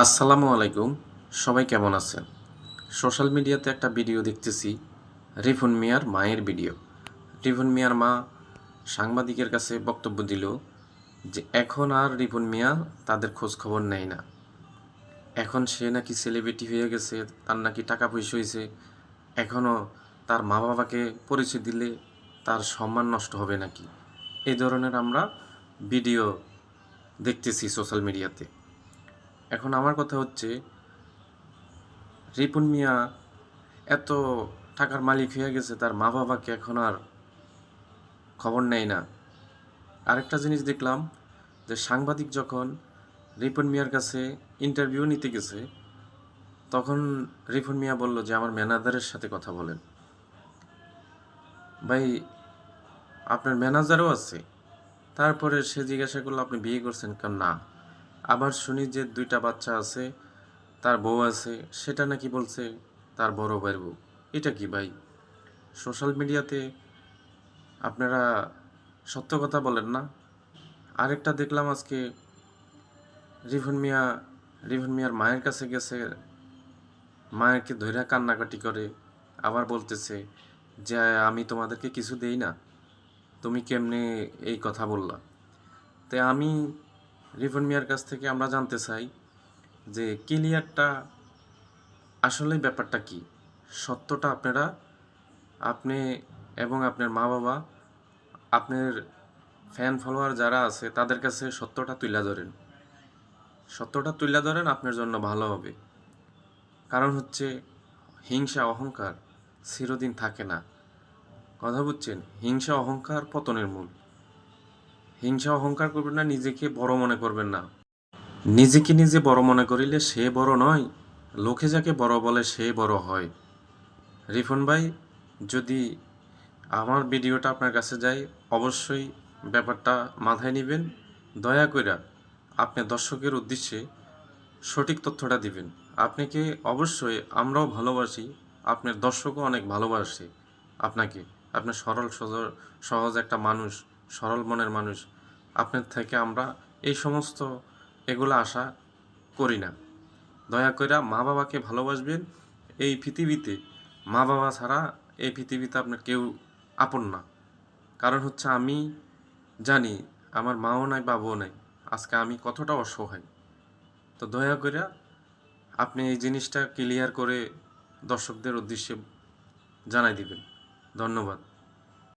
আসসালামু আলাইকুম। সবাই কেমন আছেন? সোশ্যাল মিডিয়াতে একটা ভিডিও দেখতেছি, রিফুন মিয়ার মায়ের ভিডিও। রিফুন মিয়ার মা সাংবাদিকের কাছে বক্তব্য দিল যে এখন আর রিফুন মিয়া তাদের খোঁজ খবর নেয় না। এখন সে নাকি সেলিব্রিটি হয়ে গেছে, তার নাকি টাকা পয়সা হয়েছে, এখনও তার মা বাবাকে পরিচয় দিলে তার সম্মান নষ্ট হবে নাকি, এই ধরনের আমরা ভিডিও দেখতেছি সোশ্যাল মিডিয়াতে। এখন আমার কথা হচ্ছে, রিপন মিয়া এত টাকার মালিক হয়ে গেছে, তার মা বাবাকে এখন আর খবর নেয় না। আরেকটা জিনিস দেখলাম যে সাংবাদিক যখন রিপন মিয়ার কাছে ইন্টারভিউ নিতে গেছে, তখন রিপন মিয়া বলল যে আমার ম্যানেজারের সাথে কথা বলেন। ভাই, আপনার ম্যানেজারও আছে, তারপরে সে জিজ্ঞাসা করলো আপনি বিয়ে করছেন কেন? না। আবার শুনি যে 2টা বাচ্চা আছে, তার বউ আছে, সেটা নাকি বলছে তার বড় ভাইয়ের বউ। এটা কি ভাই? সোশ্যাল মিডিয়াতে আপনারা সত্য কথা বলেন না। আরেকটা দেখলাম আজকে রিভন মিয়া রিভন মিয়ার মায়ের কাছে গেছে, মায়েরকে ধইরা কান্নাকাটি করে, আবার বলতেছে যে আমি তোমাদেরকে কিছু দেই না, তুমি কেমনে এই কথা বললা। তাই আমি রিভন মিয়ার কাছ থেকে আমরা জানতে চাই যে ক্লিয়ারটা আসলে ব্যাপারটা কি, সত্যটা আপনারা, আপনি এবং আপনার মা বাবা, আপনার ফ্যান ফলোয়ার যারা আছে তাদের কাছে সত্যটা তুলে ধরেন। সত্যটা তুলে ধরেন, আপনার জন্য ভালো হবে। কারণ হচ্ছে হিংসা অহংকার চিরদিন থাকে না। কথা বুঝছেন? হিংসা অহংকার পতনের মূল। হিংসা অহংকার করবেন না, নিজেকে বড় মনে করবেন না। নিজেকে নিজে বড় মনে করিলে সে বড় নয়, লোকে যাকে বড় বলে সে বড় হয়। রিফন ভাই, যদি আমার ভিডিওটা আপনার কাছে যায়, অবশ্যই ব্যাপারটা মাথায় নেবেন। দয়া কইরা আপনি দর্শকের উদ্দেশ্যে সঠিক তথ্যটা দিবেন। আপনাকে অবশ্যই আমরাও ভালোবাসি, আপনার দর্শকও অনেক ভালোবাসে আপনাকে। আপনি সরল সহজ একটা মানুষ, সরল মনের মানুষ। আপনার থেকে আমরা এই সমস্ত এগুলো আশা করি না। দয়া করে মা বাবাকে ভালোবাসবেন। এই পৃথিবীতে মা বাবা ছাড়া এই পৃথিবীতে আপনার কেউ আপন না। কারণ হচ্ছে আমি জানি আমার মাও নাই, বাবাও নাই, আজকে আমি কতটা অসহায়। তো দয়া করে আপনি এই জিনিসটা ক্লিয়ার করে দর্শকদের উদ্দেশ্যে জানাই দিবেন। ধন্যবাদ।